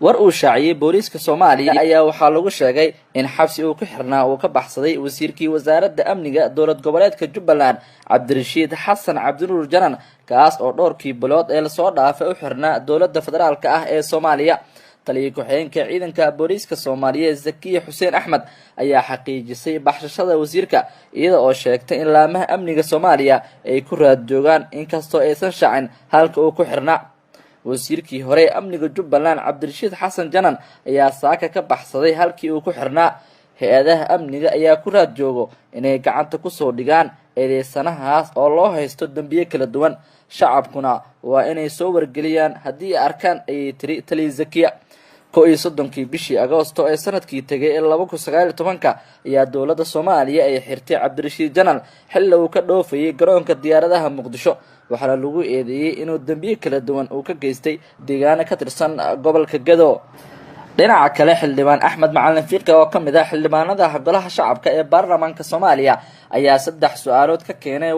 war uu shaaciyay booliiska Soomaaliya ayaa waxaa lagu sheegay in xabsi uu ku xirnaa uu ka baxsaday wasiirkii wasaaradda amniga dowlad goboleedka Jubbaland Cabdirashiid Xasan Cabdinuur Janan kaas oo dhowrkii bilood ee la soo dhaafay u xirnaa dowladda federaalka ah ee Soomaaliya. taliye ku-xigeenka ciidanka booliiska Soomaaliya Zakiya Xuseen Axmed ayaa xaqiijisay baxshashada wasiirka iyada oo sheegtay in laamaha amniga Soomaaliya ay ku raad joogaan inkastoo aysan shaacin halka uu ku xirnaa. wasiirkii hore amniga Jubbaland Cabdirashiid Xasan Janan ayaa saaka ka baxsaday halkii uu ku xirnaa. hay-adaha amniga ayaa ku raad joogo inay gacanta ku soo dhigaan eedeysanahaas oo loo haysto dambiye kala duwan. shacabkuna waa inay soo wargeliyaan haddii ay arkaan ayay tiri taliye Zakiya. 31 bishii Agoosto ee sanadkii tagay ee 2019 ayaa dowladda Soomaaliya ay xirtay Cabdirashiid Janan xilli uu ka dhoofayay garoonka diyaaradaha Muqdisho. waxaana lagu eedeeyay inuu dambiye kala duwan uu ka geystay deegaano ka tirsan gobolka Gedo. dhinaca kale xildhibaan Axmed Macalin Fiqi oo ka mid ah xildhibaanada golaha shacabka ee baarlamaanka Soomaaliya ayaa 3 su'aalood ka keenay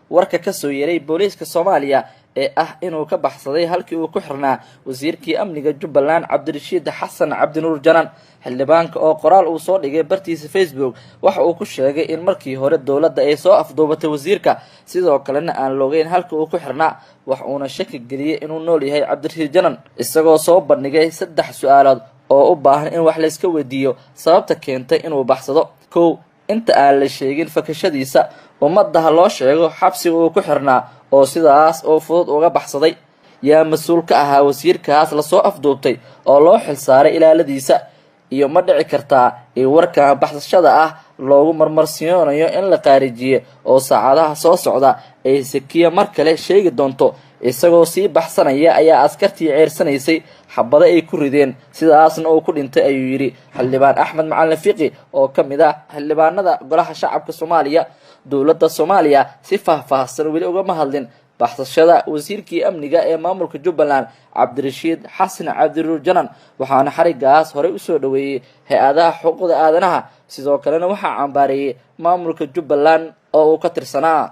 warka ka soo yeeray booliiska Soomaaliya ee ah inuu ka baxsaday halkii uu ku xirnaa wasiirkii amniga Jubbaland Cabdirashiid Xasan Cabdinuur Janan. xildhibaanka oo qoraal uu soo dhigay bartiisa Facebook waxa uu ku sheegay in markii hore dowladda ay soo afduubatay wasiirka sidoo kalena aan loogeyn halka uu ku xirnaa. wax uuna shaki geliyay inuu nool yahay Cabdirashiid Janan isagoo soo bandhigay 3 su'aalood oo u baahan in wax la iska weydiiyo sababta keentay inuu baxsado. 1 inta aan la sheegin fakashadiisa ummadaha loo sheego xabsiga uu ku xirnaa oo sidaas oo fudud uga baxsaday. yaa mas'uul ka ahaa wasiirkaas la soo afduubtay oo loo xilsaaray ilaaladiisa iyo ma dhici kartaa in warka baxsashada ah loogu marmarsiinayo in la qaarijiyo oo saacadaha soo socda ay Zakiya mar kale sheegi doonto isagoo sii baxsanaya ayaa askartii ceersanaysay xabada ay ku rideen sidaasna uu ku dhintay ayuu yiri xildhibaan Axmed Macalin Fiqi oo ka mid ah xildhibaanada golaha shacabka Soomaaliya. dowladda Soomaaliya si faahfaahsan weli uga hadlin baxsashada wasiirkii amniga ee maamulka Jubbaland Cabdirashiid Xasan Cabdinuur Janan waxaana xarigaas hore u soo dhaweeyay hay-adaha xuquuqda aadanaha sidoo kalena waxa cambaareeyay maamulka Jubbaland oo uu ka tirsanaa.